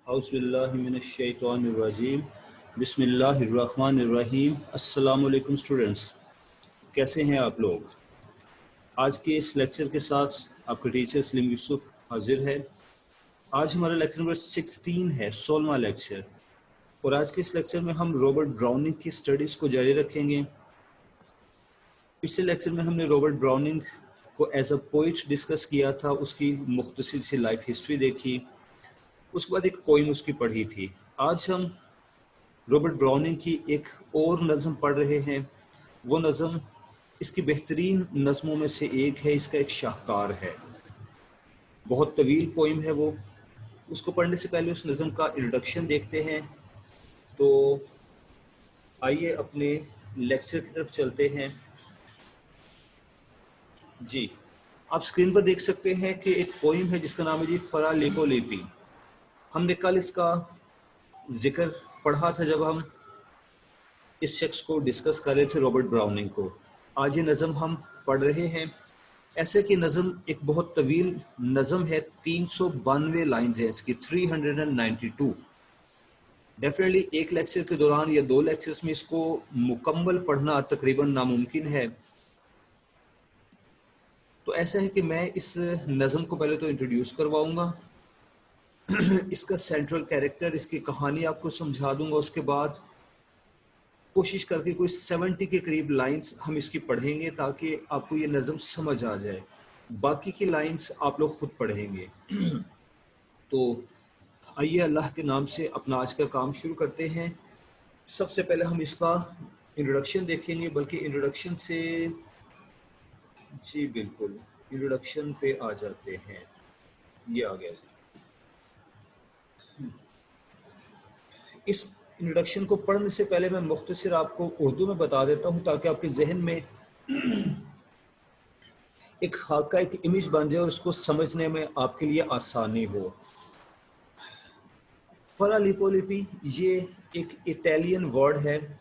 औज़ुबिल्लाहिमिनश्शैतानिर्रजीम बिस्मिल्लाहिर्रहमानिर्रहीम। अस्सलाम वालेकुम स्टूडेंट्स, कैसे हैं आप लोग। आज के इस लेक्चर के साथ आपका टीचर सलीम यूसुफ हाजिर है। आज हमारा लेक्चर नंबर 16 है, 16वां लेक्चर। और आज के इस लेक्चर में हम रॉबर्ट ब्राउनिंग की स्टडीज़ को जारी रखेंगे। पिछले लेक्चर में हमने रॉबर्ट ब्राउनिंग को एज अ पोइट डिस्कस किया था, उसकी मुख्तसर सी लाइफ हिस्ट्री देखी, उसके बाद एक पोइम उसकी पढ़ी थी। आज हम रॉबर्ट ब्राउनिंग की एक और नज़म पढ़ रहे हैं। वो नज़म इसकी बेहतरीन नज़मों में से एक है, इसका एक शाहकार है, बहुत तवील पोइम है वो। उसको पढ़ने से पहले उस नज़म का इंट्रोडक्शन देखते हैं। तो आइए अपने लेक्चर की तरफ चलते हैं। जी, आप स्क्रीन पर देख सकते हैं कि एक पोइम है जिसका नाम है जी फरा लिपोलिपि। हमने कल इसका जिक्र पढ़ा था जब हम इस शख्स को डिस्कस कर रहे थे, रॉबर्ट ब्राउनिंग को। आज ये नज़म हम पढ़ रहे हैं। ऐसे कि नज़म एक बहुत तवील नज़म है, 392 लाइन्स है इसकी, 392। डेफिनेटली एक लेक्चर के दौरान या दो लेक्चर्स में इसको मुकम्मल पढ़ना तकरीबन नामुमकिन है। तो ऐसा है कि मैं इस नज़म को पहले तो इंट्रोड्यूस करवाऊंगा, इसका सेंट्रल कैरेक्टर, इसकी कहानी आपको समझा दूंगा। उसके बाद कोशिश करके कोई 70 के करीब लाइंस हम इसकी पढ़ेंगे ताकि आपको ये नज़म समझ आ जाए। बाकी की लाइंस आप लोग खुद पढ़ेंगे। तो आइए अल्लाह के नाम से अपना आज का काम शुरू करते हैं। सबसे पहले हम इसका इंट्रोडक्शन देखेंगे, बल्कि इंट्रोडक्शन से, जी बिल्कुल, इंट्रोडक्शन पे आ जाते हैं। ये आ गया। इस इंट्रोडक्शन को पढ़ने से पहले मैं मुख्तसर आपको उर्दू में बता देता हूँ ताकि आपके जहन में एक खाका, एक इमेज बन जाए और उसको समझने में आपके लिए आसानी हो। फरा लिपोलिपि ये एक इटालियन वर्ड है।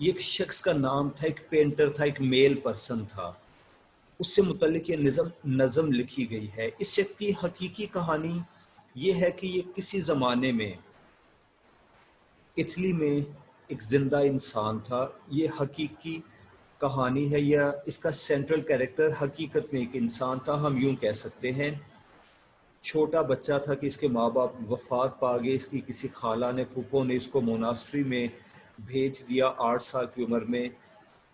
ये एक शख्स का नाम था, एक पेंटर था, एक मेल पर्सन था। उससे मुतल्लिक ये नज़म लिखी गई है। इस शख्स की हकीकी कहानी ये है कि ये किसी ज़माने में इटली में एक जिंदा इंसान था। ये हकीकी कहानी है, या इसका सेंट्रल कैरेक्टर हकीकत में एक इंसान था, हम यूं कह सकते हैं। छोटा बच्चा था कि इसके माँ बाप वफात पा गए। इसकी किसी खाला ने, फूफो ने इसको मोनास्ट्री में भेज दिया 8 साल की उम्र में,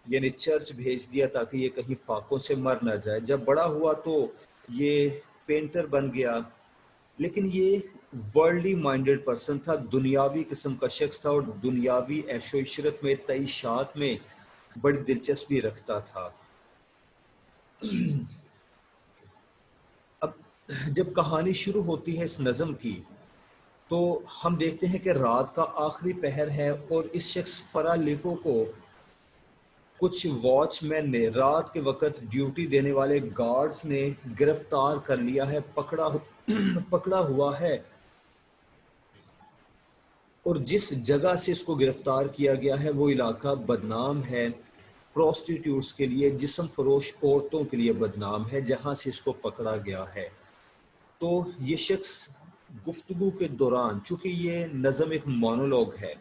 यानी चर्च भेज दिया ताकि ये कहीं फाकों से मर ना जाए। जब बड़ा हुआ तो ये पेंटर बन गया, लेकिन ये वर्ल्डली माइंडेड पर्सन था, दुनियावी किस्म का शख्स था और दुनियावी ऐशो इशरत में, तईशात में बड़ी दिलचस्पी रखता था। अब जब कहानी शुरू होती है इस नज़म की, तो हम देखते हैं कि रात का आखिरी पहर है और इस शख्स फरा लिपो को कुछ वॉचमैन ने, रात के वक्त ड्यूटी देने वाले गार्ड्स ने गिरफ्तार कर लिया है, पकड़ा हुआ है। और जिस जगह से इसको गिरफ्तार किया गया है वो इलाका बदनाम है, प्रोस्टिट्यूट्स के लिए, जिस्म फरोश औरतों के लिए बदनाम है, जहाँ से इसको पकड़ा गया है। तो ये शख्स गुफ्तगू के दौरान, चूंकि ये नज़म एक मोनोलॉग है,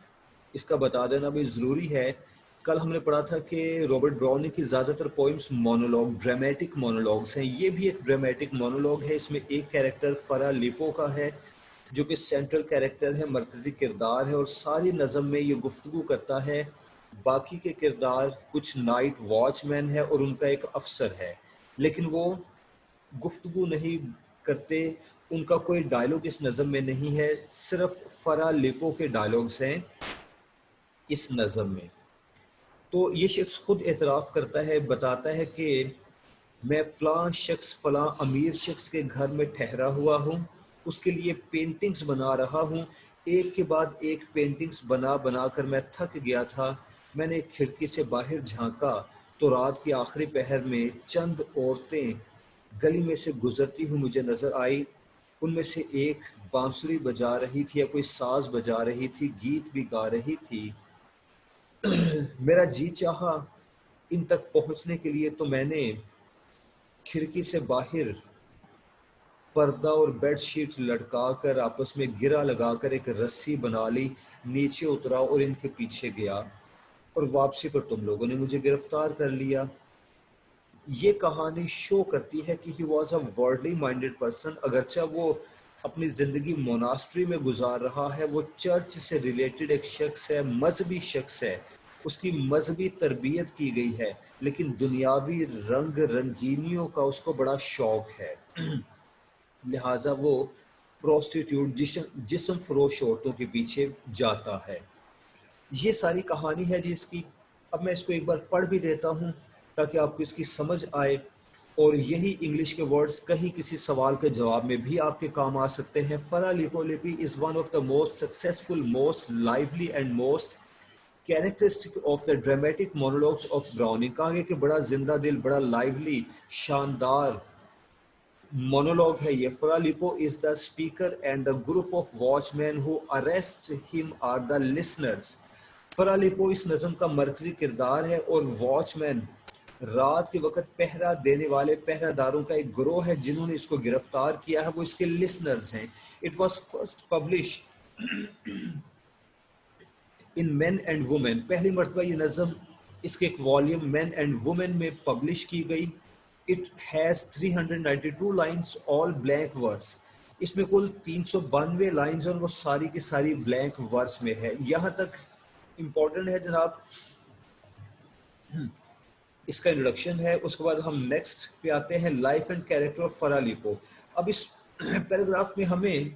इसका बता देना भी ज़रूरी है। कल हमने पढ़ा था कि रॉबर्ट ब्राउनिंग की ज़्यादातर पोइम्स मोनोलॉग, ड्रामेटिक मोनोलॉग्स हैं। ये भी एक ड्रामेटिक मोनोलॉग है। इसमें एक कैरेक्टर फरा लिपो का है जो कि सेंट्रल कैरेक्टर है, मरकजी किरदार है, और सारी नज़म में ये गुफ्तगू करता है। बाकी के किरदार कुछ नाइट वॉचमैन है और उनका एक अफसर है, लेकिन वो गुफ्तगू नहीं करते। उनका कोई डायलॉग इस नज़म में नहीं है, सिर्फ फरा लिपो के डायलॉग्स हैं इस नज़म में। तो ये शख्स खुद एतराफ़ करता है, बताता है कि मैं फ़लाँ शख्स, फ़लाँ अमीर शख्स के घर में ठहरा हुआ हूँ, उसके लिए पेंटिंग्स बना रहा हूँ। एक के बाद एक पेंटिंग्स बना बना कर मैं थक गया था। मैंने एक खिड़की से बाहर झांका तो रात के आखिरी पहर में चंद औरतें गली में से गुजरती हुई मुझे नज़र आई। उनमें से एक बांसुरी बजा रही थी या कोई साज बजा रही थी, गीत भी गा रही थी। मेरा जी चाहा इन तक पहुंचने के लिए, तो मैंने खिड़की से बाहर पर्दा और बेडशीट लटका कर आपस में गिरा लगाकर एक रस्सी बना ली, नीचे उतरा और इनके पीछे गया और वापसी पर तुम लोगों ने मुझे गिरफ्तार कर लिया। ये कहानी शो करती है कि he was a worldly minded person. अगरचा वो अपनी जिंदगी मोनास्ट्री में गुजार रहा है, वो चर्च से रिलेटेड एक शख्स है, मजहबी शख्स है, उसकी मजहबी तरबियत की गई है, लेकिन दुनियावी रंग रंगीनियों का उसको बड़ा शौक है। लिहाजा वो प्रोस्टिट्यूट जिस्म फरोश औरतों के पीछे जाता है। ये सारी कहानी है जिसकी, अब मैं इसको एक बार पढ़ भी देता हूँ ताकि आपको इसकी समझ आए, और यही इंग्लिश के वर्ड्स कहीं किसी सवाल के जवाब में भी आपके काम आ सकते हैं। Fra Lippo Lippi is one of the most successful, most lively and most characteristic of the dramatic monologues of Browning. कहा गया कि बड़ा जिंदा दिल, बड़ा लाइवली, शानदार monologue है ये। Fra Lippo is the speaker and the group of watchmen who arrest him are the listeners. Fra Lippo इस नज़म का मरकजी किरदार है और वॉचमैन रात के वक्त पहरा देने वाले पहरादारों का एक ग्रोह है जिन्होंने इसको गिरफ्तार किया है, वो इसके लिसनर्स हैं। It was first publish in Men and Women. पहली मरतबा ये नज़म इसके एक वॉल्यूम मैन एंड वुमेन में पब्लिश की गई। It has 392 lines, all blank verse. इसमें कुल 392 लाइन्स और वो सारी की सारी ब्लैंक वर्स में है। यहाँ तक इम्पोर्टेंट है जनाब, इसका इंट्रोडक्शन है। उसके बाद हम नेक्स्ट पे आते हैं, लाइफ एंड कैरेक्टर ऑफ फरा लिपो। अब इस पैराग्राफ में हमें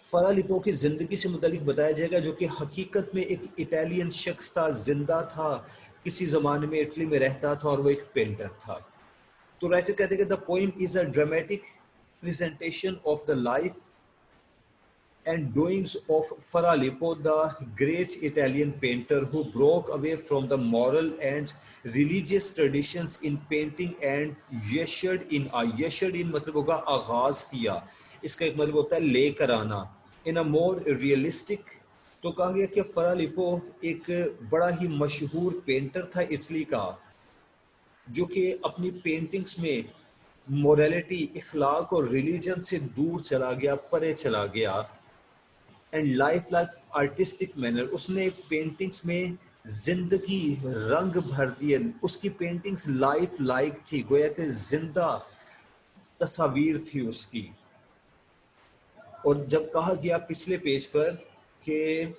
फरा लिपो की जिंदगी से मुतालिक बताया जाएगा, जो कि हकीकत में एक इटालियन शख्स था, जिंदा था, किसी जमाने में इटली में रहता था और वो एक पेंटर था। तो राइटर कहते हैं कि the poem is a dramatic presentation of the life and doings of Fra Lippo, the great Italian painter who broke away from the moral and religious traditions in painting and ushered in मतलब होगा आगाज किया, इसका एक मतलब होता है लेकर आना, in a more realistic। तो कहा गया कि फरा लिपो एक बड़ा ही मशहूर पेंटर था इटली का, जो कि अपनी पेंटिंग्स में मोरालिटी, इखलाक और रिलीजन से दूर चला गया, परे चला गया। And life like artistic manner, उसने पेंटिंग्स में जिंदगी रंग भर दिए। उसकी पेंटिंग्स लाइफ लाइक थी, गोया कि जिंदा तस्वीर थी उसकी। और जब कहा गया पिछले पेज पर कि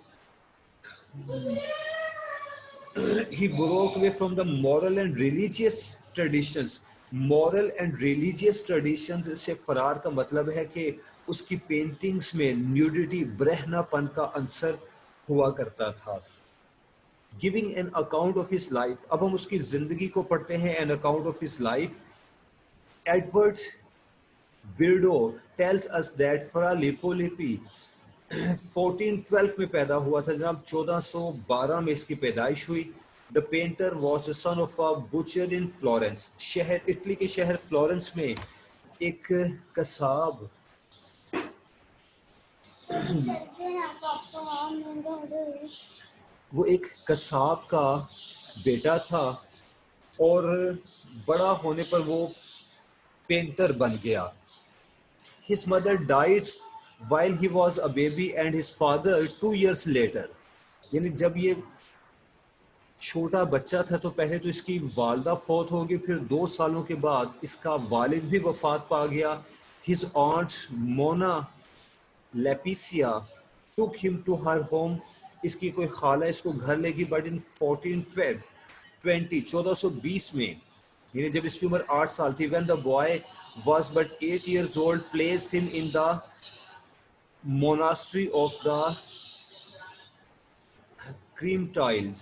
he broke away from the moral and religious traditions, moral and religious traditions से फरार का मतलब है कि उसकी पेंटिंग्स में न्यूडिटी, ब्रहनापन का अंसर हुआ करता था। Giving an account of his life, अब हम उसकी जिंदगी को पढ़ते हैं। An account of his life, Edward Berdoe tells us that Fra Lippo Lippi 1412 में पैदा हुआ था जनाब, 1412 में इसकी पैदाइश हुई। The painter was the son of a butcher in Florence, शहर इटली के शहर फ्लोरेंस में एक कसाब वो एक कसाब का बेटा था और बड़ा होने पर वो पेंटर बन गया। His mother died while he was a baby and his father 2 years later। यानी जब ये छोटा बच्चा था तो पहले तो इसकी वालदा फौत होगी, फिर 2 सालों के बाद इसका वालिद भी वफात पा गया। His aunt Mona Laetitia took him to her home। इसकी कोई खाला इसको घर लेगी, बट इन 1420 में, यानी जब इसकी उम्र 8 साल थी, when the boy was but 8 years old, placed him in the monastery of the Creamtiles।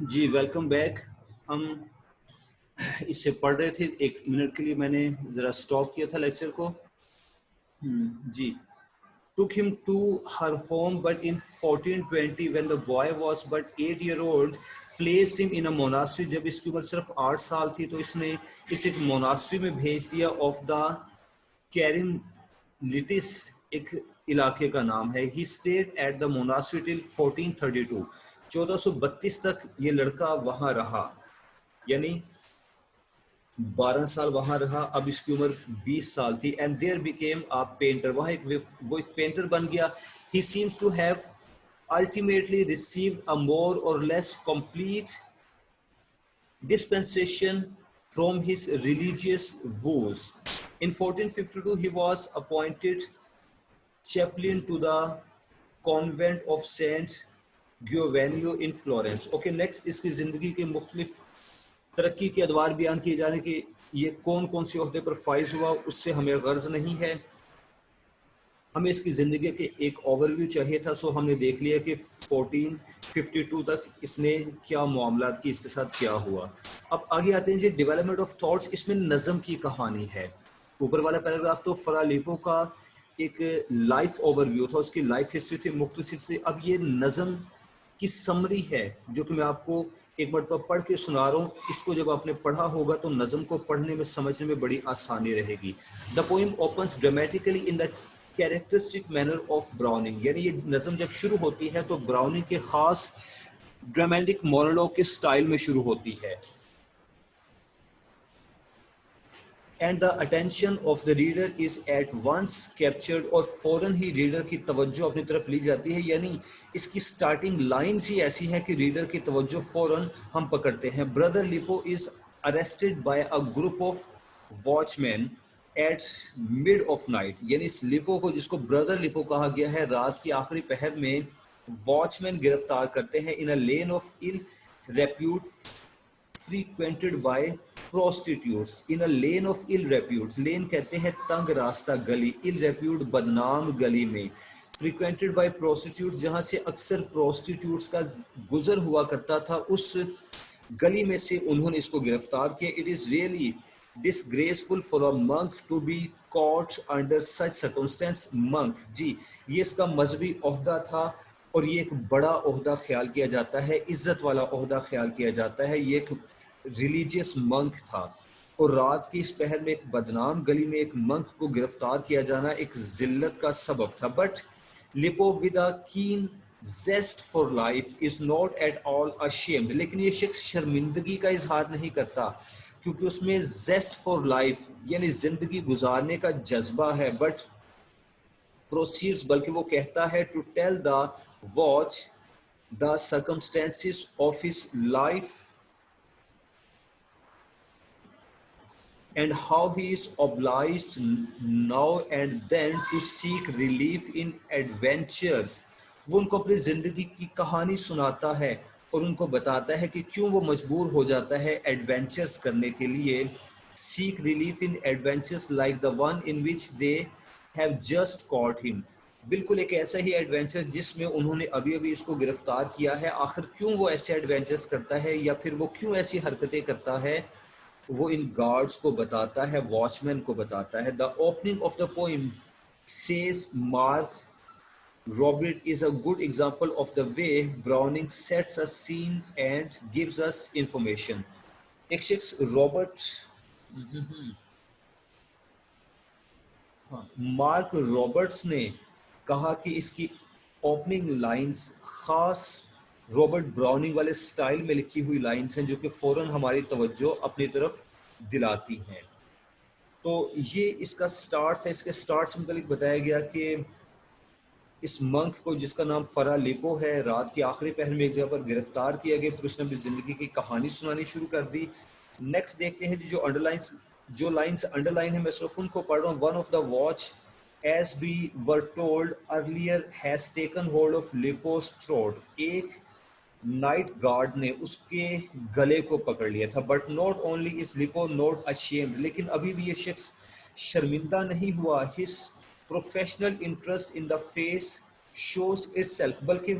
जी वेलकम बैक। हम इसे पढ़ रहे थे, 1 मिनट के लिए मैंने जरा स्टॉप किया था लेक्चर को। जी, took him to her home, but in 1420 when the boy was but 8 year old, placed him in a monastery। जब इसकी उम्र सिर्फ 8 साल थी तो इसने इसे एक मोनास्ट्री में भेज दिया, ऑफ द कैरिमलिटिस एक इलाके का नाम है। He stayed at the monastery till 1432। 1432 तक ये लड़का वहां रहा, यानी 12 साल वहां रहा। अब इसकी उम्र 20 साल थी। And there became a painter, वो एक पेंटर बन गया। He seems to have ultimately received a more or less complete dispensation from his religious vows. In 1452, he was appointed chaplain to the convent of Saint Giovanni in Florence. Okay, next इसकी जिंदगी के मुख्तलिफ तरक्की के अदवार बयान किए जाने के ये कौन कौन से ओहदे पर फाइज हुआ उससे हमें गर्ज नहीं है, हमें इसकी ज़िंदगी के एक ओवरव्यू चाहिए था। सो हमने देख लिया कि 1452 तक इसने क्या मामलात की, इसके साथ क्या हुआ। अब आगे आते हैं जी, डेवलपमेंट ऑफ थॉट्स। इसमें नज़म की कहानी है। ऊपर वाला पैराग्राफ तो फ्रा लिपो का एक लाइफ ओवरव्यू था, उसकी लाइफ हिस्ट्री थी मुख्तसर से। अब ये नज़म की समरी है जो कि मैं आपको एक मरतबा पढ़ के सुना रहा हूँ। इसको जब आपने पढ़ा होगा तो नज़म को पढ़ने में समझने में बड़ी आसानी रहेगी। The poem opens dramatically in the characteristic manner of browning, यानी ये नज़म जब शुरू होती है तो ब्राउनिंग के खास ड्रामेटिक मोनोलॉग के स्टाइल में शुरू होती है। And the attention of the reader is at once captured, और फौरन ही रीडर की तवज्जो अपनी तरफ ली जाती है। यानी इसकी स्टार्टिंग लाइन्स ही ऐसी है कि रीडर की तवज्जो फौरन हम पकड़ते हैं। Brother lipo is arrested bye a group of watchman at mid of night, यानी इस लिपो को, जिसको ब्रदर लिपो कहा गया है, रात की आखिरी पहर में वॉचमैन गिरफ्तार करते हैं। In a lane of ill repute frequented by prostitutes in a lane of ill repute, lane कहते हैं तंग रास्ता, गली, ill repute बदनाम गली में, frequented by prostitutes जहां से अक्सर prostitutes का गुजर हुआ करता था, उस गली में से उन्होंने इसको गिरफ्तार किया। It is really disgraceful for a monk to be caught under such circumstance. monk जी, ये इसका मजहबी ओहदा था और ये एक बड़ा ओहदा ख्याल किया जाता है, इज्जत वाला ओहदा ख्याल किया जाता है। ये एक रिलीजियस मंक था और रात की इस पहर में एक बदनाम गली में एक मंक को गिरफ्तार किया जाना एक जिल्लत का सबब था। But lipo with a keen zest for life is not at all ashamed, लेकिन ये शख्स शर्मिंदगी का इजहार नहीं करता क्योंकि उसमें जेस्ट फॉर लाइफ यानी जिंदगी गुजारने का जज्बा है। बट प्रोसीड्स, बल्कि वो कहता है, to tell the watch the circumstances of his life and how he is obliged now and then to seek relief in adventures. वो उनको अपनी जिंदगी की कहानी सुनाता है और उनको बताता है कि क्यों वो मजबूर हो जाता है एडवेंचर्स करने के लिए। seek relief in adventures like the one in which they have just caught him, बिल्कुल एक ऐसा ही एडवेंचर जिसमें उन्होंने अभी अभी इसको गिरफ्तार किया है। आखिर क्यों वो ऐसे एडवेंचर्स करता है या फिर वो क्यों ऐसी हरकतें करता है, वो इन गार्ड्स को बताता है, वॉचमैन को बताता है। The opening of the poem says Mark Robert is a good example of the way Browning sets a scene and gives us information. एक शख्स रॉबर्ट, मार्क रॉबर्ट्स ने कहा कि इसकी ओपनिंग लाइंस खास रॉबर्ट ब्राउनिंग वाले स्टाइल में लिखी हुई लाइंस हैं जो कि फौरन हमारी तवज्जो अपनी तरफ दिलाती हैं। तो ये इसका स्टार्ट है। इसके स्टार्ट से मुतालिक बताया गया कि इस मंक को, जिसका नाम फरा लिपो है, रात की आखिरी पहर में एक जगह पर गिरफ्तार किया गया, तो उसने अपनी जिंदगी की कहानी सुनानी शुरू कर दी। नेक्स्ट देखते हैं जो लाइंस अंडरलाइन है, मैं सिर्फ उनको पढ़ रहा हूँ। One of the watch as we were told earlier has taken hold of Lippo's throat, एक नाइट गार्ड ने उसके गले को पकड़ लिया था। But not only is Lippo not ashamed, लेकिन अभी भी ये शख्स शर्मिंदा नहीं हुआ। His professional interest in the face shows itself, बल्कि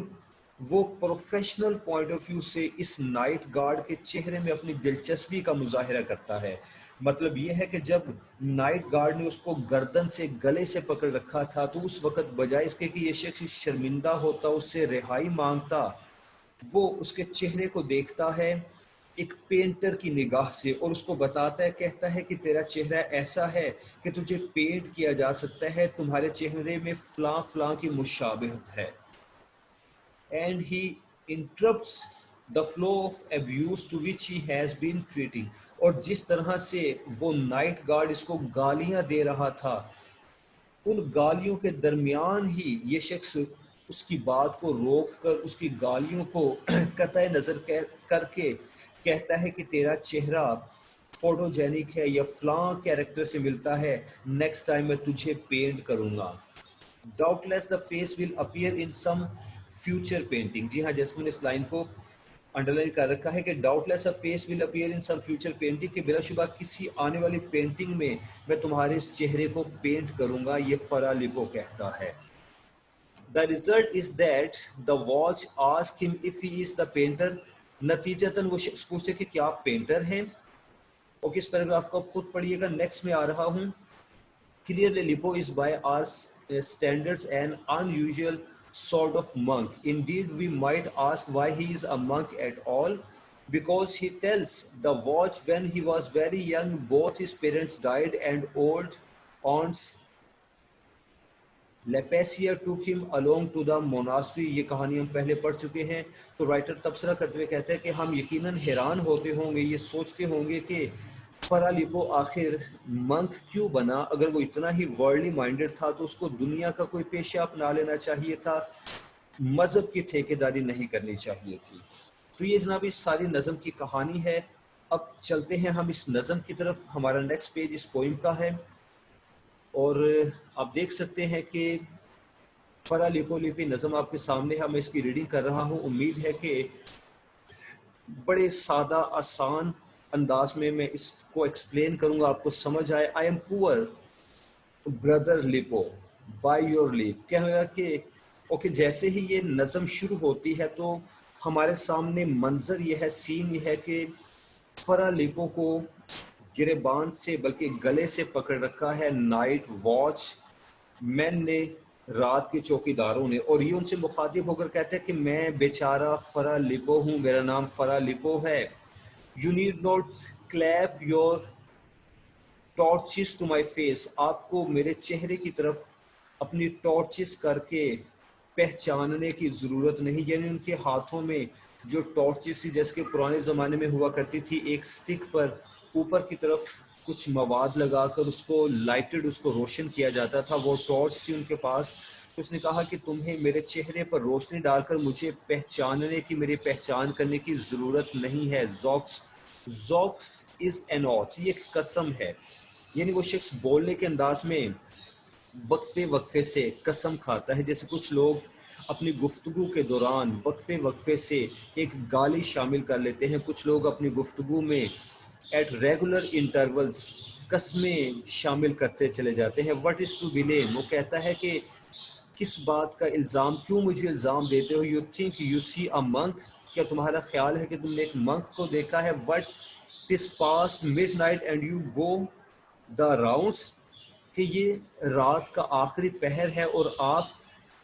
वो प्रोफेशनल पॉइंट ऑफ व्यू से इस नाइट गार्ड के चेहरे में अपनी दिलचस्पी का मुजाहिरा करता है। मतलब ये है कि जब नाइट गार्ड ने उसको गर्दन से, गले से पकड़ रखा था, तो उस वक्त बजाय इसके कि ये शख्स शर्मिंदा होता, उससे रिहाई मांगता, वो उसके चेहरे को देखता है एक पेंटर की निगाह से और उसको बताता है, कहता है कि तेरा चेहरा ऐसा है कि तुझे पेंट किया जा सकता है, तुम्हारे चेहरे में फलां फलां की मुशाबहत है। And he interrupts the flow of abuse to which he has been treating। और जिस तरह से वो नाइट गार्ड इसको गालियां दे रहा था, उन गालियों के दरमियान ही ये शख्स उसकी बात को रोक कर उसकी गालियों को कतई नजर करके कहता है कि तेरा चेहरा फोटोजेनिक है या फ्लां कैरेक्टर से मिलता है, नेक्स्ट टाइम मैं तुझे पेंट करूंगा। Doubtless the face will appear in some future painting. जी हाँ, जैसे मैंने इस लाइन को अंडरलाइन कर रखा है कि doubtless a face will appear in some future painting, के बिलाशुबा किसी आने वाली पेंटिंग में मैं तुम्हारे इस चेहरे को पेंट करूंगा, ये फरा लिपो कहता है। The result is that the watch ask him if he is the painter. नतीजतन वो शख्स पूछते कि क्या आप पेंटर हैं। और किस पैराग्राफ को आप खुद पढ़िएगा, नेक्स्ट में आ रहा हूं। Clearly, Lippo is by our standards an unusual sort of monk. Indeed, we might ask why he is a monk at all, because he tells the watch when he was very young, both his parents died and old aunts Lepacia took him along to the monastery। ये कहानी हम पहले पढ़ चुके हैं। तो writer तबसरा करते हुए कहते हैं कि हम यकीनन हैरान होते होंगे, ये सोचते होंगे कि फरा लिपो आखिर मंक क्यों बना। अगर वो इतना ही वर्ल्डली माइंडेड था तो उसको दुनिया का कोई पेशा अपना लेना चाहिए था, मजहब की ठेकेदारी नहीं करनी चाहिए थी। तो ये जनाब इस सारी नज़म की कहानी है। अब चलते हैं हम इस नज़म की तरफ। हमारा नेक्स्ट पेज इस पोइम का है और आप देख सकते हैं कि फरा लिपो लिपि नज़म आपके सामने है। मैं इसकी रीडिंग कर रहा हूँ। उम्मीद है कि बड़े सादा आसान अंदाज में मैं इसको एक्सप्लेन करूंगा, आपको समझ आए। I am poor brother lipo by your leave. कहने लगा कि ओके, जैसे ही ये नज़म शुरू होती है तो हमारे सामने मंजर यह है, सीन यह है कि फरा लिपो को गिरेबान से बल्कि गले से पकड़ रखा है नाइट वॉच मैन ने, रात के चौकीदारों ने। और ये उनसे मुखातिब होकर कहते हैं कि मैं बेचारा फरा लिपो हूँ, मेरा नाम फरा लिपो है। You need not clap your torches to my face. आपको मेरे चेहरे की तरफ अपनी टॉर्चेस करके पहचानने की ज़रूरत नहीं। यानी उनके हाथों में जो टॉर्चेस थी, जैसे कि पुराने ज़माने में हुआ करती थी, एक स्टिक पर ऊपर की तरफ कुछ मवाद लगाकर उसको लाइटेड, उसको रोशन किया जाता था, वो टॉर्च थी उनके पास। तो उसने कहा कि तुम्हें मेरे चेहरे पर रोशनी डालकर मुझे पहचानने की, मेरी पहचान करने की ज़रूरत नहीं है। Zooks zooks is an oath, ये एक कसम है। यानी वो शख्स बोलने के अंदाज में वक्फे वक्फे से कसम खाता है। जैसे कुछ लोग अपनी गुफ्तगू के दौरान वक्फे वक्फे से एक गाली शामिल कर लेते हैं। कुछ लोग अपनी गुफ्तगू में एट रेगुलर इंटरवल्स कस्में शामिल करते चले जाते हैं। व्हाट इज़ टू बिलेम, वो कहता है कि किस बात का इल्ज़ाम, क्यों मुझे इल्ज़ाम देते हो। You think you see a monk, क्या तुम्हारा ख्याल है कि तुमने एक मंक को देखा है। What TISS past midnight and you go the rounds, कि ये रात का आखिरी पहर है और आप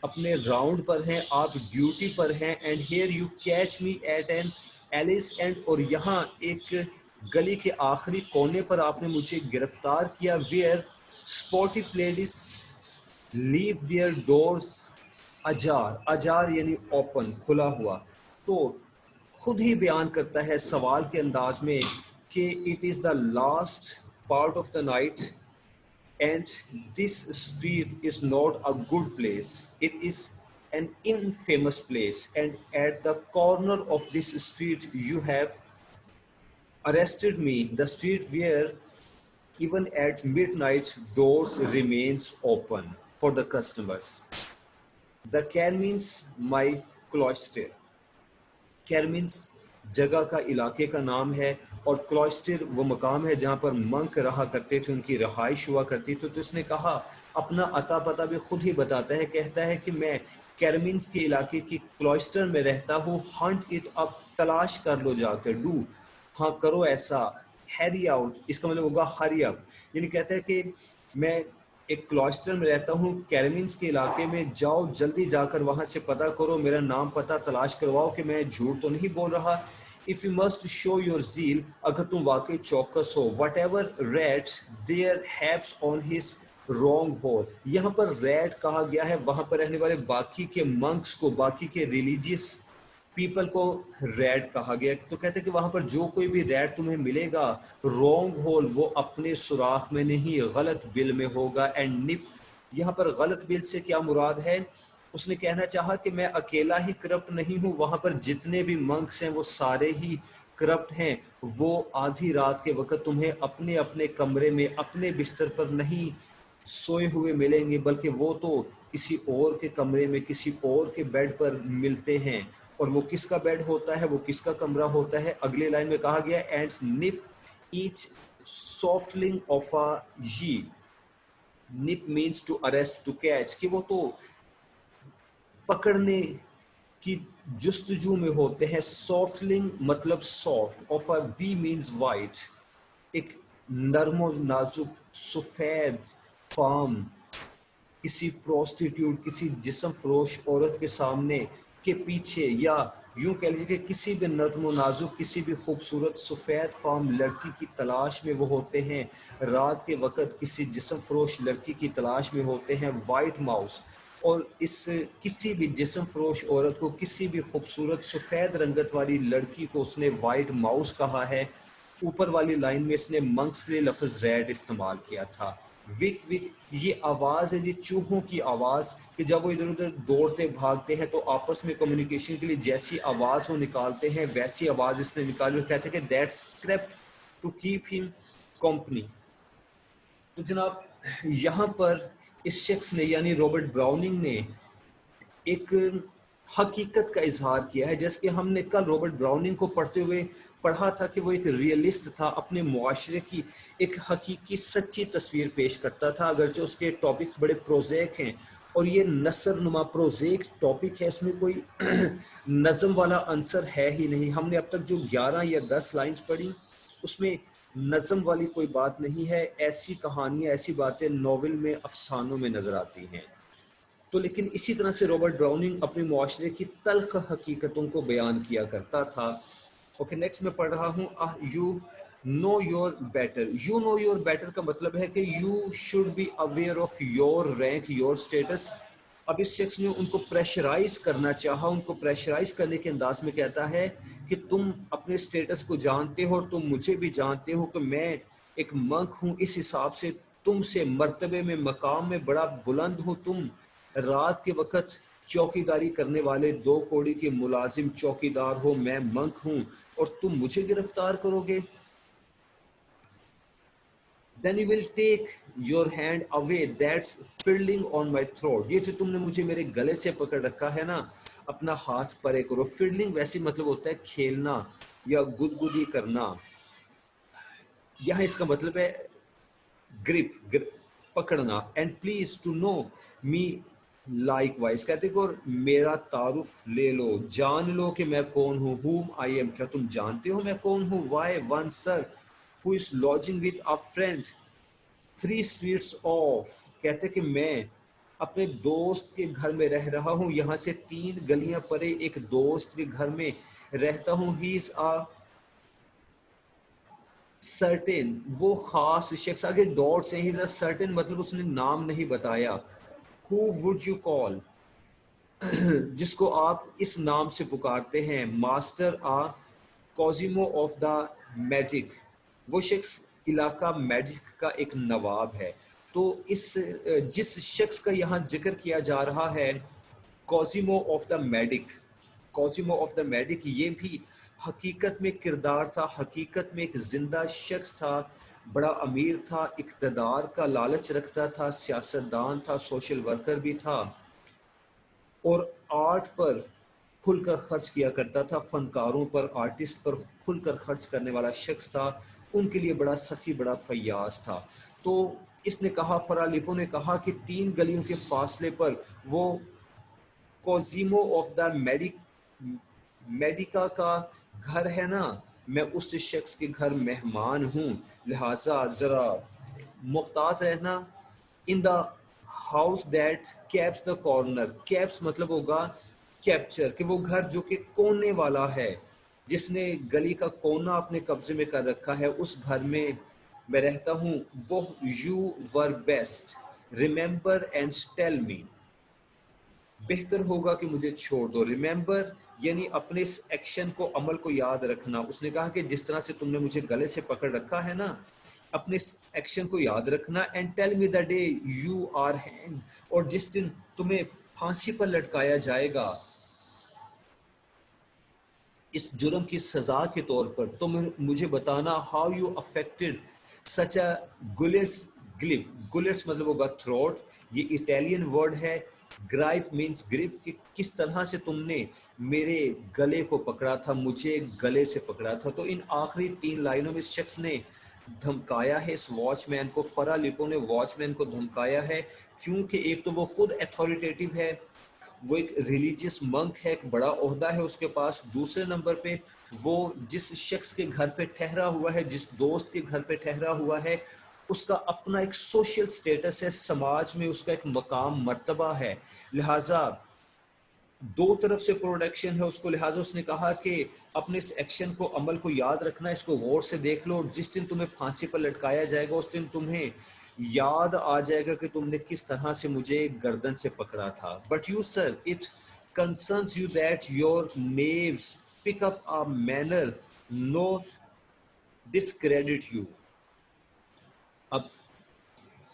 अपने राउंड पर हैं, आप ड्यूटी पर हैं। And here you catch me at an alley's end, और यहाँ एक गली के आखिरी कोने पर आपने मुझे गिरफ्तार किया। Where sportive ladies leave their doors ajar, ajar यानी ओपन, खुला हुआ। तो खुद ही बयान करता है सवाल के अंदाज में कि it is the last part of the night and this street is not a good place, it is an infamous place, and at the corner of this street you have arrested me, the street where even at midnight doors remains open for the customers. The care means my cloister, care means जगह का, इलाके का नाम है, और cloister वो मकाम है जहाँ पर मंक रहा करते थे, उनकी रहाइश हुआ करती थी। तो इसने कहा, अपना अता पता भी खुद ही बताता है, कहता है कि मैं कैरमिन्स के इलाके की क्लॉइस्टर में रहता हूँ। हंट इट अप, तलाश कर लो जाकर। डू, हाँ करो ऐसा। हैरी आउट, इसका मतलब होगा हरी अप, यानी कहता है कि मैं एक क्लॉइस्टर में रहता हूँ कैरमिन्स के इलाके में, जाओ जल्दी जाकर वहाँ से पता करो, मेरा नाम पता तलाश करवाओ कि मैं झूठ तो नहीं बोल रहा। If you must show your zeal, अगर तुम वाकई चौकस हो। Whatever rat there haves on his wrong hole, यहाँ पर रैट कहा गया है वहाँ पर रहने वाले बाकी के मंक्स को, बाकी के रिलीजियस पीपल को रैट कहा गया। तो कहते हैं कि वहां पर जो कोई भी रैट तुम्हें मिलेगा, रॉन्ग होल, वो अपने सुराख में नहीं गलत बिल में होगा। एंड निप, यहाँ पर गलत बिल से क्या मुराद है? उसने कहना चाहा कि मैं अकेला ही करप्ट नहीं हूँ, वहां पर जितने भी मंक्स हैं वो सारे ही करप्ट हैं। वो आधी रात के वक्त तुम्हें अपने अपने कमरे में अपने बिस्तर पर नहीं सोए हुए मिलेंगे, बल्कि वो तो किसी और के कमरे में किसी और के बेड पर मिलते हैं। और वो किसका बेड होता है, वो किसका कमरा होता है? अगले लाइन में कहा गया and nip each softling of a ये। Nip means to arrest, to catch, कि वो तो पकड़ने की जुस्तजू में होते हैं। सॉफ्टलिंग मतलब soft, of a we means white, एक नर्मो नाजुक सफेद फार्म किसी प्रोस्टिट्यूट, किसी जिस्म फरोश औरत के सामने के पीछे, या यूं कह लीजिए कि किसी भी नर्म नाजुक, किसी भी खूबसूरत सफ़ेद फार्म लड़की की तलाश में वो होते हैं। रात के वक्त किसी जिस्म फरोश लड़की की तलाश में होते हैं, वाइट माउस। और इस किसी भी जिस्म फरोश औरत को, किसी भी खूबसूरत सफ़ेद रंगत वाली लड़की को उसने वाइट माउस कहा है। ऊपर वाली लाइन में इसने मंक्स के लिए लफ्ज रेड इस्तेमाल किया था। विक विक, ये आवाज है, ये चूहों की आवाज, कि जब वो इधर उधर दौड़ते भागते हैं तो आपस में कम्युनिकेशन के लिए जैसी आवाज वो निकालते हैं वैसी आवाज इसने निकाली। और कहते हैं कि that's script to keep him company. तो जनाब, यहाँ पर इस शख्स ने यानी रॉबर्ट ब्राउनिंग ने एक हकीकत का इजहार किया है। जैसे कि हमने कल रॉबर्ट ब्राउनिंग को पढ़ते हुए पढ़ा था कि वो एक रियलिस्ट था, अपने मुआशरे की एक हकीकी सच्ची तस्वीर पेश करता था, अगरचे उसके टॉपिक बड़े प्रोजेक हैं। और ये नसर नुमा प्रोजेक टॉपिक है, इसमें कोई नज़म वाला आंसर है ही नहीं। हमने अब तक जो 11 या 10 लाइंस पढ़ी उसमें नज़म वाली कोई बात नहीं है। ऐसी कहानियाँ, ऐसी बातें नॉवेल में, अफसानों में नजर आती हैं। तो लेकिन इसी तरह से रॉबर्ट ब्राउनिंग अपने मुआशरे की तल्ख हकीकतों को बयान किया करता था। ओके, नेक्स्ट मैं पढ़ रहा हूँ, you know your better. You know your better का मतलब है कि you should be aware of your rank, your status. अब इस शख्स ने उनको प्रेशराइज करना चाहा, उनको प्रेशराइज करने के अंदाज में कहता है कि तुम अपने स्टेटस को जानते हो और तुम मुझे भी जानते हो कि मैं एक मंक हूँ, इस हिसाब से तुमसे मर्तबे में, मकाम में बड़ा बुलंद हूँ। तुम रात के वक्त चौकीदारी करने वाले 2 कौड़ी के मुलाजिम चौकीदार हो, मैं मंक हूं, और तुम मुझे गिरफ्तार करोगे। Then you will take your hand away that's fiddling on my throat. ये जो तुमने मुझे मेरे गले से पकड़ रखा है ना, अपना हाथ परे करो। फिडलिंग वैसे मतलब होता है खेलना या गुदगुदी करना। यहां इसका मतलब है ग्रिप, पकड़ना। And please to know me likewise, कहते को मेरा तारुफ ले लो, जान लो कि मैं कौन हूँ। हुम आई एम, क्या तुम जानते हो मैं कौन हूँ? Why one sir who is lodging with a friend 3 streets off, कहते कि मैं अपने दोस्त के घर में रह रहा हूँ, यहाँ से 3 गलियां परे एक दोस्त के घर में रहता हूँ। ही इज अ सर्टेन, वो खास शख्स, आगे डॉट्स हैं। ही इज अ सर्टेन मतलब उसने नाम नहीं बताया। हु वुड यू कॉल, जिसको आप इस नाम से पुकारते हैं। Master a Cosimo of the मैजिक, वो शख्स इलाका मैजिक का एक नवाब है। तो इस जिस शख्स का यहाँ जिक्र किया जा रहा है, Cosimo of the Medici, Cosimo of the Medici, ये भी हकीकत में किरदार था, हकीकत में एक जिंदा शख्स था। बड़ा अमीर था, इक़्तिदार का लालच रखता था, सियासतदान था, सोशल वर्कर भी था, और आर्ट पर खुलकर खर्च किया करता था। फनकारों पर, आर्टिस्ट पर खुलकर खर्च करने वाला शख्स था। उनके लिए बड़ा सखी, बड़ा फयाज था। तो इसने कहा, फरालिको ने कहा कि 3 गलियों के फासले पर वो कोजिमो ऑफ द मेडिका का घर है ना, मैं उस शख्स के घर मेहमान हूँ, लिहाजा जरा मुहतात रहना। In the house that caps the corner, caps मतलब होगा कैप्चर, कि वो घर जो कि कोने वाला है, जिसने गली का कोना अपने कब्जे में कर रखा है, उस घर में मैं रहता हूँ। वो you were best remember and tell me, बेहतर होगा कि मुझे छोड़ दो। रिमेंबर यानी अपने इस एक्शन को, अमल को याद रखना। उसने कहा कि जिस तरह से तुमने मुझे गले से पकड़ रखा है ना, अपने इस एक्शन को याद रखना। And tell me the day you are hang, और जिस दिन तुम्हें फांसी पर लटकाया जाएगा इस जुर्म की सजा के तौर पर, तो मुझे बताना हाउ यू अफेक्टेड सच अ गुलेट्स ग्लिप। गुलेट्स मतलब होगा थ्रोट, ये इटालियन वर्ड है। ग्राइप मीन्स ग्रिप, कि किस तरह से तुमने मेरे गले को पकड़ा था, मुझे गले से पकड़ा था। तो इन आखिरी 3 लाइनों में इस शख्स ने धमकाया है इस वॉचमैन को। फरा लिपो ने वॉचमैन को धमकाया है, क्योंकि एक तो वो खुद अथॉरिटेटिव है, वो एक रिलीजियस मंक है, एक बड़ा ओहदा है उसके पास। दूसरे नंबर पे वो जिस शख्स के घर पे ठहरा हुआ है, जिस दोस्त के घर पे ठहरा हुआ है, उसका अपना एक सोशल स्टेटस है, समाज में उसका एक मकाम मर्तबा है। लिहाजा दो तरफ से प्रोडक्शन है उसको। लिहाजा उसने कहा कि अपने इस एक्शन को, अमल को याद रखना, इसको गौर से देख लो, और जिस दिन तुम्हें फांसी पर लटकाया जाएगा उस दिन तुम्हें याद आ जाएगा कि तुमने किस तरह से मुझे गर्दन से पकड़ा था। But you sir, it concerns you that your knaves pick up a manner no discredit you. अब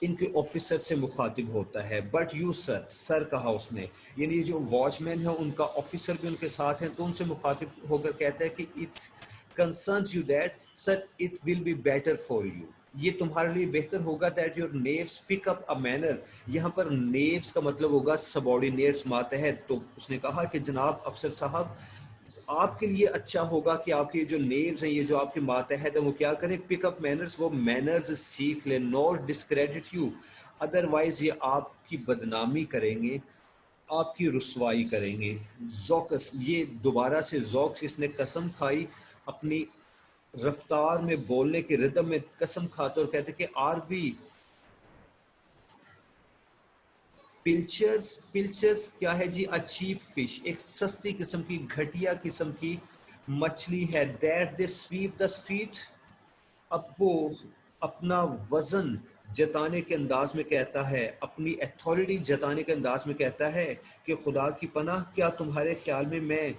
इनके ऑफिसर से मुखातिब होता है। बट यू सर, सर कहा उसने, यानी जो वॉचमैन है उनका ऑफिसर भी उनके साथ है, तो उनसे मुखातिब होकर कहता है कि it concerns you that sir it will be better for you, ये तुम्हारे लिए बेहतर होगा that your knaves pick up a manner. यहाँ पर नेव्स का मतलब होगा सबॉर्डिनेट्स, मातहत। तो उसने कहा कि जनाब अफसर साहब, आपके लिए अच्छा होगा कि आपके जो नेव्स हैं, ये जो आपके मातहत है, वो क्या करें, पिकअप मैनर्स, वो मैनर्स सीख लें। नॉट डिस्क्रेडिट यू, अदरवाइज ये आपकी बदनामी करेंगे, आपकी रुसवाई करेंगे। जोकस, ये दोबारा से जोक्स, इसने कसम खाई अपनी रफ्तार में, बोलने के रिदम में कसम खाते और कहते कि आर वी पिल्चर्स। पिल्चर्स क्या है जी? अ चीप फिश, एक सस्ती किस्म की, घटिया किस्म की मछली है। That they sweep the street. अब वो अपना वजन जताने के अंदाज में कहता है, अपनी अथॉरिटी जताने के अंदाज में कहता है कि खुदा की पनाह, क्या तुम्हारे ख्याल में मैं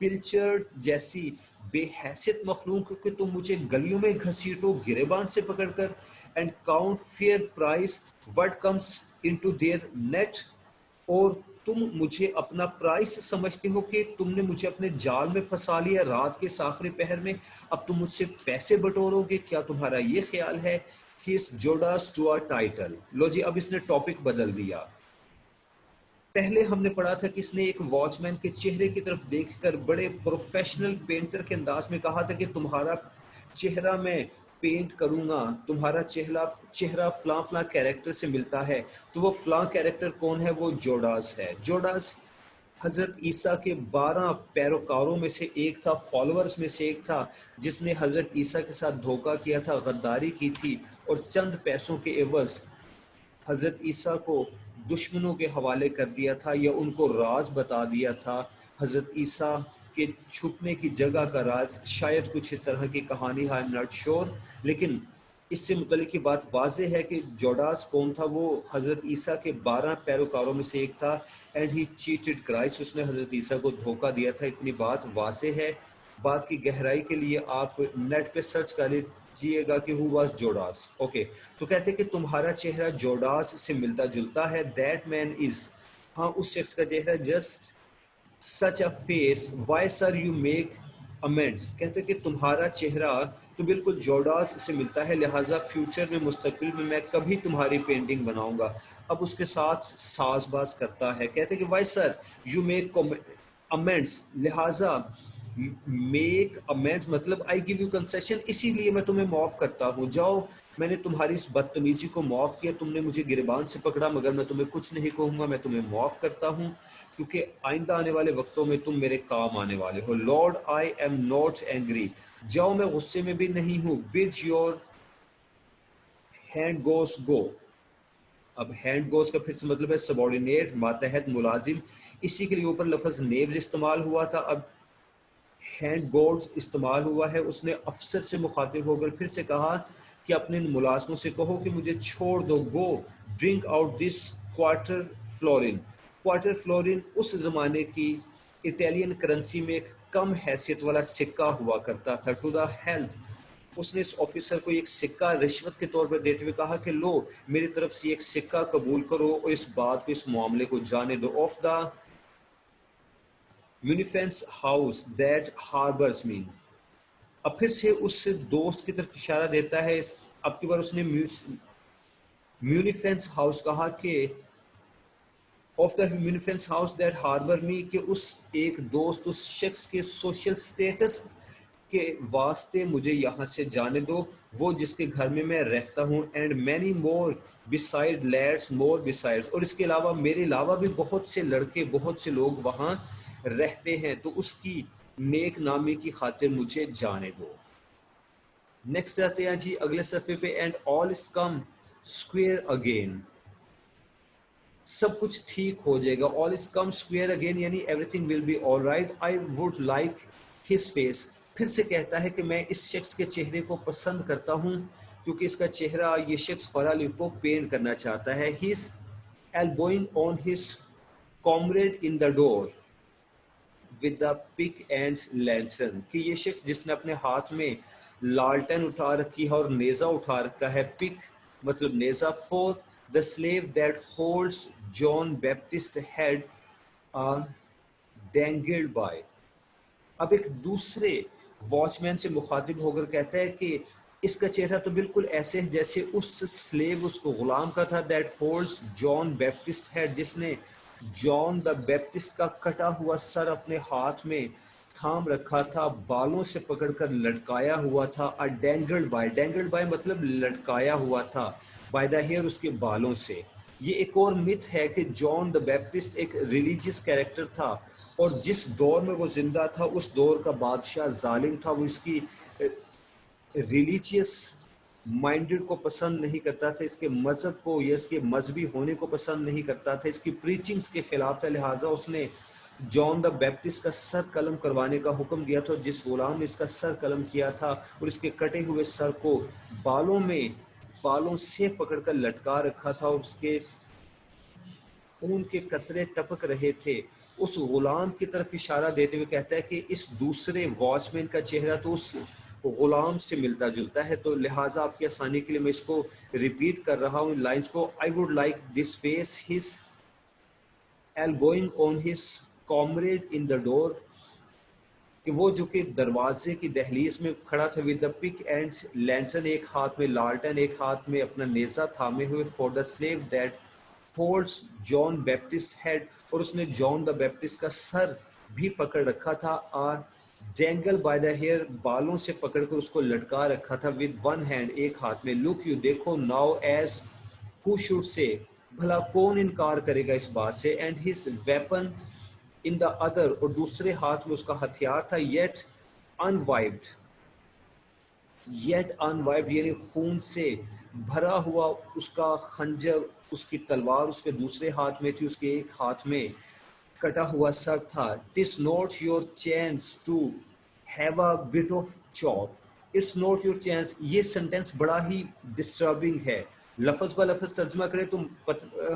पिल्चर जैसी बेहैसियत मखलूक कि तुम मुझे गलियों में घसीटो गिरेबान से पकड़कर। And count fair price what comes into their net, और तुम मुझे अपना प्राइस समझते हो कि तुमने मुझे अपने जाल में फंसा लिया रात के इस आखिरी पहर में, अब तुम मुझसे पैसे बटोरोगे, क्या तुम्हारा ये ख्याल है? He is Judas to a title. लो जी, अब इसने टॉपिक बदल दिया। पहले हमने पढ़ा था कि इसने एक वॉचमैन के चेहरे की तरफ देखकर बड़े प्रोफेशनल पेंटर के अंदाज में कहा था कि तुम्हारा चेहरा मैं पेंट करूंगा, तुम्हारा चेहरा चेहरा फलां फलां कैरेक्टर से मिलता है। तो वो फलां कैरेक्टर कौन है? वो जोडास है। जोडास हजरत ईसा के 12 पैरोकारों में से एक था, फॉलोअर्स में से एक था, जिसने हजरत ईसा के साथ धोखा किया था, गद्दारी की थी, और चंद पैसों के एवज हजरत ईसा को दुश्मनों के हवाले कर दिया था, या उनको राज बता दिया था। हजरत ईसा के छुपने की जगह का राज, शायद कुछ इस तरह की कहानी है, आई एम नॉट श्योर। लेकिन इससे मुतलिक की बात वाजे है कि जोडास कौन था? वो हजरत ईसा के 12 पैरोकारों में से एक था। एंड ही चीटेड क्राइस्ट, उसने हजरत ईसा को धोखा दिया था। इतनी बात वाजे है। बात की गहराई के लिए आप नेट पे सर्च कर लीजिएगा कि हु वाज जोडास। ओके, तो कहते कि तुम्हारा चेहरा जोडास से मिलता जुलता है। दैट मैन इज, हाँ उस शख्स का चेहरा, just such a face why sir you make amends. कहते कि तुम्हारा चेहरा तो बिल्कुल जोडास से मिलता है, लिहाजा फ्यूचर में, मुस्तकबिल में मैं कभी तुम्हारी पेंटिंग बनाऊंगा। अब उसके साथ साजबाज करता है, कहते कि why sir you make amends, लिहाजा मेक अमेंड्स मतलब आई गिव यू कंसेशन, इसीलिए मैं तुम्हें माफ करता हूँ। जाओ, मैंने तुम्हारी इस बदतमीजी को माफ किया, तुमने मुझे गिरबान से पकड़ा, मगर मैं तुम्हें कुछ नहीं कहूंगा, मैं तुम्हें माफ करता हूँ, क्योंकि आइंदा आने वाले वक्तों में तुम मेरे काम आने वाले हो। Lord I am not angry, जाओ मैं गुस्से में भी नहीं हूँ। बिड योर हैंड गोस गो। अब हैंड गोस का फिर से मतलब है सबॉर्डिनेट, मातहत, मुलाजिम। इसी के लिए ऊपर लफ्ज नेव्स इस्तेमाल हुआ था, अब हैंड गोड्स इस्तेमाल हुआ है। उसने अफसर से मुखातिब होकर फिर से कहा कि अपने मुलाजमों से कहो कि मुझे छोड़ दो। Go drink out this quarter florin, quarter florin उस जमाने की इटालियन करेंसी में एक कम हैसियत वाला सिक्का हुआ करता था। टू द हेल्थ, उसने इस ऑफिसर को एक सिक्का रिश्वत के तौर पर देते हुए कहा कि लो मेरी तरफ से एक सिक्का कबूल करो और इस बात को, इस मामले को जाने दो। Of the munificent house that harbours mean, अब फिर से उस दोस्त की तरफ इशारा देता है। अब की बार उसने म्यूनिफेंस हाउस कहा कि of the munificent house that harbour me, कि उस एक दोस्त, उस शख्स के सोशल स्टेटस के वास्ते मुझे यहाँ से जाने दो, वो जिसके घर में मैं रहता हूँ। And many more beside lads more besides, और इसके अलावा मेरे अलावा भी बहुत से लड़के, बहुत से लोग वहाँ रहते हैं, तो उसकी नेक नामी की खातिर मुझे जाने दो। नेक्स्ट आते हैं जी अगले सफ़े पे। And all is come square again, सब कुछ ठीक हो जाएगा। All is come square again यानी everything will be all right. I would like his face, फिर से कहता है कि मैं इस शख्स के चेहरे को पसंद करता हूँ, क्योंकि इसका चेहरा, ये शख्स फराली को पेंट करना चाहता है। His elbowing on his comrade in the door with the pick and lantern, कि ये शख्स जिसने अपने हाथ में लालटेन उठा रखी है और नेजा उठा रखा है। पिक मतलब नेजा। For the slave that holds John Baptist head dangled by, अब एक दूसरे वॉचमैन से मुखातिब होकर कहता है कि इसका चेहरा तो बिल्कुल ऐसे है जैसे उस स्लेव, उसको गुलाम का था, that holds John Baptist head, जिसने जॉन द बैप्टिस्ट का कटा हुआ सर अपने हाथ में थाम रखा था, बालों से पकड़कर लटकाया हुआ था। अ डेंगल्ड बाय मतलब लटकाया हुआ था, बाय द हेयर उसके बालों से। ये एक और मिथ है कि जॉन द बैप्टिस्ट एक रिलीजियस कैरेक्टर था, और जिस दौर में वो जिंदा था उस दौर का बादशाह जालिम था, वो इसकी रिलीजियस माइंडेड को पसंद नहीं करता था, इसके मजहब को या इसके मजहबी होने को पसंद नहीं करता था, इसकी प्रीचिंग्स के खिलाफ था। लिहाजा उसने जॉन द बैप्टिस्ट का सर कलम करवाने का हुक्म दिया था। जिस गुलाम ने इसका सर कलम किया था और इसके कटे हुए सर को बालों से पकड़कर लटका रखा था और उसके खून के कतरे टपक रहे थे, उस गुलाम की तरफ इशारा देते हुए कहता है कि इस दूसरे वॉचमैन का चेहरा तो उस गुलाम से मिलता जुलता है। तो लिहाजा आपकी आसानी के लिए मैं इसको रिपीट कर रहा हूँ इन लाइंस को। आई would like this face, his elbowing on his comrade in the door, कि वो जो कि दरवाजे की दहलीज में खड़ा था, with the pick and lantern, एक हाथ में लालटेन एक हाथ में अपना नेजा थामे हुए, for the slave that holds John Baptist head, और उसने जॉन द बैप्टिस्ट का सर भी पकड़ रखा था। A dangle by the hair, बालों से पकड़कर उसको लटका रखा था, विद वन हैंड एक हाथ में। लुक यू देखो, now as who should say, भला कौन इनकार करेगा इस बात से। And his weapon in the other, और दूसरे हाथ में उसका हथियार था। येट अनवाइव्ड यानी खून से भरा हुआ उसका खंजर, उसकी तलवार उसके दूसरे हाथ में थी, उसके एक हाथ में कटा हुआ सर था। TISS not your chance to have a bit of chop, it's not your chance, ये सेंटेंस बड़ा ही डिस्टर्बिंग है। लफ्ज ब लफ्ज तर्जमा करें तो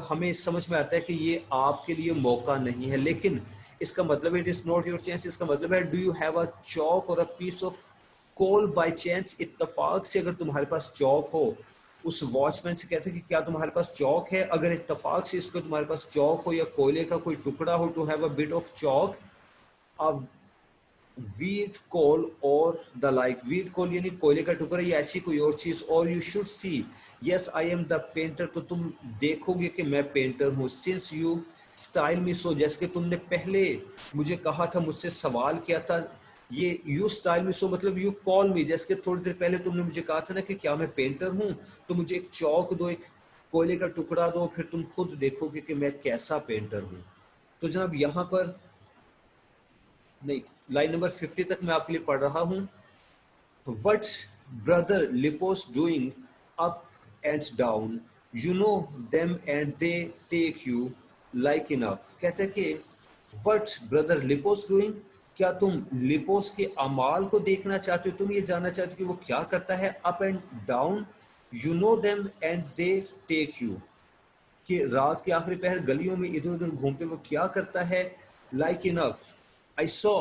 हमें समझ में आता है कि ये आपके लिए मौका नहीं है, लेकिन इसका मतलब है it is not your chance, इसका मतलब है do you have a chalk or a piece of coal by chance, इत्तफाक से अगर तुम्हारे पास चौक हो। उस वॉचमैन से कहते हैं कि क्या तुम्हारे पास चौक है, अगर इत्तफाक से इसको तुम्हारे पास चौक हो या कोयले का कोई टुकड़ा हो, to have a bit of chalk, a wheat coal or the like, wheat कोल यानी कोयले का टुकड़ा या ऐसी कोई और चीज। और you should see yes I am the painter, तो तुम देखोगे कि मैं पेंटर हूँ। सिंस यू स्टाइल मी सो, जैसे कि तुमने पहले मुझे कहा था, मुझसे सवाल किया था। ये यू स्टाइल मी सो मतलब यू कॉल मी, जैसे कि थोड़ी देर पहले तुमने मुझे कहा था ना कि क्या मैं पेंटर हूँ, तो मुझे एक चौक दो, एक कोयले का टुकड़ा दो, फिर तुम खुद देखोगे कि मैं कैसा पेंटर हूँ। तो जनाब यहाँ पर नहीं, लाइन नंबर 50 तक मैं आपके लिए पढ़ रहा हूँ। What's brother Lipos doing up and down? You know them and they take you like enough. कहते हैं कि What's brother Lipos doing? क्या तुम लिपोस के अमाल को देखना चाहते हो, तुम ये जानना चाहते हो कि वो क्या करता है। Up and down, you know them and they take you, कि रात के आखिरी पहर गलियों में इधर उधर घूमते वो क्या करता है, like enough I saw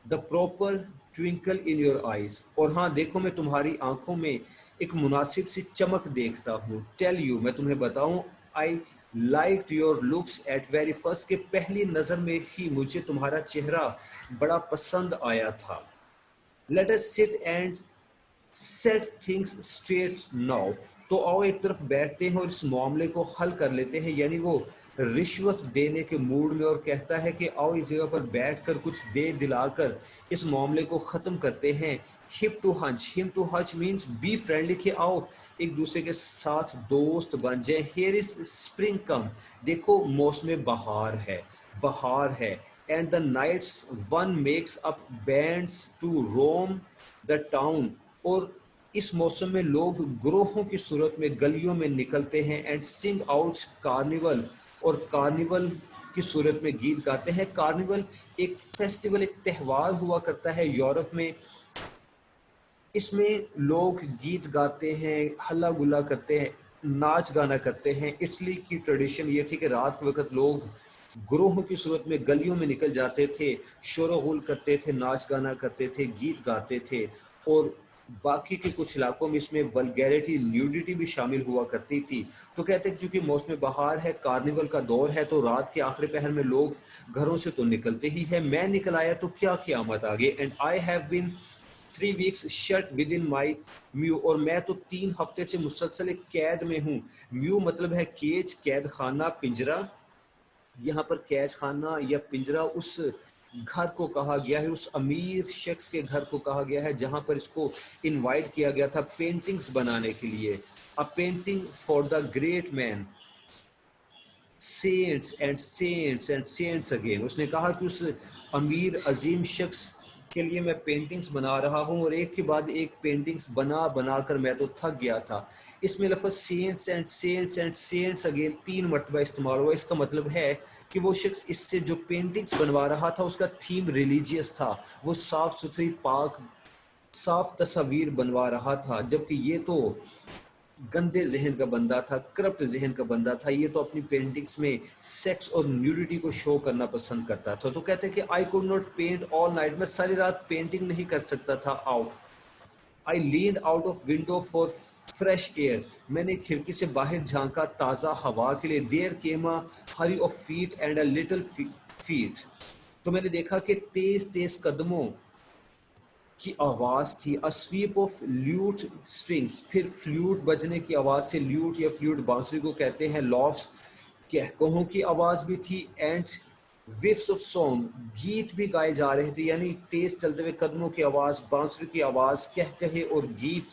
the proper twinkle in your eyes, और हाँ देखो मैं तुम्हारी आंखों में एक मुनासिब सी चमक देखता हूँ, टेल यू मैं तुम्हें बताऊं, I liked your looks at very first, के पहली नजर में ही मुझे तुम्हारा चेहरा बड़ा पसंद आया था। Let us sit and set things straight now, तो आओ एक तरफ बैठते हैं और इस मामले को हल कर लेते हैं। यानी वो रिश्वत देने के मूड में और कहता है कि आओ इस जगह पर बैठकर कुछ दे दिलाकर इस मामले को ख़त्म करते हैं। Him to hunch means be friendly, कि आओ एक दूसरे के साथ दोस्त बन जाए। हियर इज स्प्रिंग कम, देखो मौसम बहार है, बहार है। And the nights one makes up bands to roam the town, और इस मौसम में लोग ग्रोहों की सूरत में गलियों में निकलते हैं। एंड सिंग आउट कार्निवल, और कार्निवल की सूरत में गीत गाते हैं। कार्निवल एक फेस्टिवल, एक त्यौहार हुआ करता है यूरोप में। इसमें लोग गीत गाते हैं, हल्ला गुल्ला करते हैं, नाच गाना करते हैं। इटली की ट्रेडिशन ये थी कि रात के वक्त लोग ग्रोहों की सूरत में गलियों में निकल जाते थे, शोरगुल करते थे, नाच गाना करते थे, गीत गाते थे। और बाकी के कुछ इलाकों में इसमें वल्गैरिटी, न्यूडिटी भी शामिल हुआ करती थी। तो कहते हैं चूंकि मौसम बहार है, कार्निवल का दौर है, तो रात के आखिरी पहर में लोग घरों से तो निकलते ही है। मैं निकल आया तो क्या क़यामत आ गई। And I have been 3 weeks shut within my mew, और मैं तो 3 हफ्ते से मुसलसल एक कैद में हूँ। म्यू मतलब है केज, कैद खाना, पिंजरा। यहाँ पर कैद खाना या पिंजरा उस घर को कहा गया है, उस अमीर शख्स के घर को कहा गया है जहाँ पर इसको इनवाइट किया गया था पेंटिंग्स बनाने के लिए। A painting for the great man, cents and cents and cents again. उसने कहा कि उस अमीर अजीम शख्स के लिए मैं पेंटिंग्स बना रहा हूँ, और एक के बाद एक पेंटिंग्स बना बना कर मैं तो थक गया था। इसमें लफ्ज़ cents and cents and cents again 3 मरतबा इस्तेमाल हुआ। इसका मतलब है कि वो शख्स इससे जो पेंटिंग्स बनवा रहा था उसका थीम रिलीजियस था, वो साफ़ सुथरी पाक साफ तस्वीर बनवा रहा था। जबकि ये तो गंदे जहन का बंदा था, करप्ट जहन का बंदा था। ये तो अपनी पेंटिंग्स में सेक्स और न्यूडिटी को शो करना पसंद करता था। तो कहते हैं कि I could not paint all night, मैं सारी रात पेंटिंग नहीं कर सकता था। Of I leaned out of window for fresh air, मैंने खिड़की से बाहर झांका ताज़ा हवा के लिए। There came a hurry of feet and a little feet, तो मैंने देखा कि तेज तेज कदमों की आवाज़ थी। अ स्वीप ऑफ ल्यूट स्ट्रिंग्स, फिर फ्लूट बजने की आवाज़ से, ल्यूट या फ्लूट बांसुरी को कहते हैं, लॉफ्स कहकहों की आवाज़ भी थी। एंड विफ्स ऑफ सॉन्ग, गीत भी गाए जा रहे थे, यानी तेज चलते हुए कदमों की आवाज़, बांसुरी की आवाज़, कहकहे और गीत,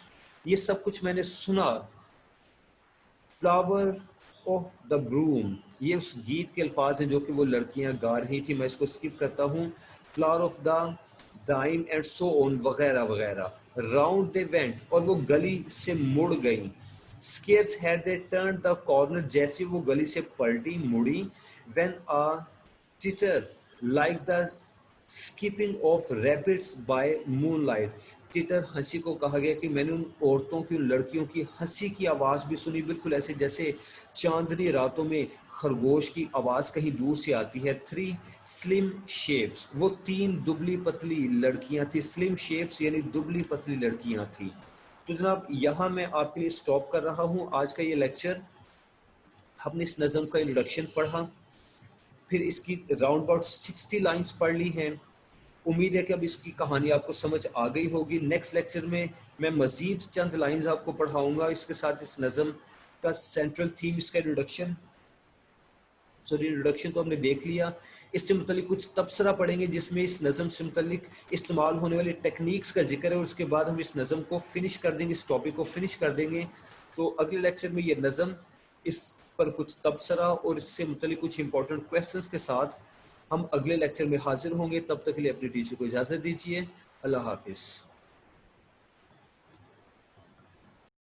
ये सब कुछ मैंने सुना। फ्लावर ऑफ द ब्रूम, ये उस गीत के अल्फाज हैं जो कि वो लड़कियां गा रही थी। मैं इसको स्किप करता हूँ। Flower of the dime and so on, वगैरह वगैरह। राउंड दे वेंट, और वो गली से मुड़ गई। Scarce had they turn the corner, जैसे वो गली से पलटी मुड़ी। When a titter like the skipping of rapids by moonlight, titter हंसी को कहा गया कि मैंने उन औरतों की, उन लड़कियों की हंसी की आवाज़ भी सुनी, बिल्कुल ऐसे जैसे चांदनी रातों में खरगोश की आवाज़ कहीं दूर से आती है। 3 स्लिम शेप्स, वो 3 दुबली पतली लड़कियां थी। स्लिम शेप्स यानी दुबली पतली लड़कियां थी। तो जनाब यहाँ मैं आपके लिए स्टॉप कर रहा हूँ आज का ये लेक्चर। हमने इस नज़म का इंट्रोडक्शन पढ़ा, फिर इसकी राउंड अबाउट 60 लाइन्स पढ़ ली हैं। उम्मीद है कि अब इसकी कहानी आपको समझ आ गई होगी। नेक्स्ट लेक्चर में मैं मज़ीद चंद लाइंस आपको पढ़ाऊंगा, इसके साथ इस नज़म का सेंट्रल थीम, इसका इंट्रोडक्शन। सॉरी, इंट्रोडक्शन तो हमने देख लिया। इससे मुतलिक कुछ तबसरा पढ़ेंगे जिसमें इस नज़म से मुतलिक इस्तेमाल होने वाली टेक्निक्स का जिक्र है, और उसके बाद हम इस नज़म को फिनिश कर देंगे, इस टॉपिक को फिनिश कर देंगे। तो अगले लेक्चर में ये नज़म, इस पर कुछ तबसरा और इससे मुतलिक कुछ इंपॉर्टेंट क्वेश्चंस के साथ हम अगले लेक्चर में हाजिर होंगे। तब तक के लिए अपनी टीचर को इजाज़त दीजिए। अल्लाह हाफिज़।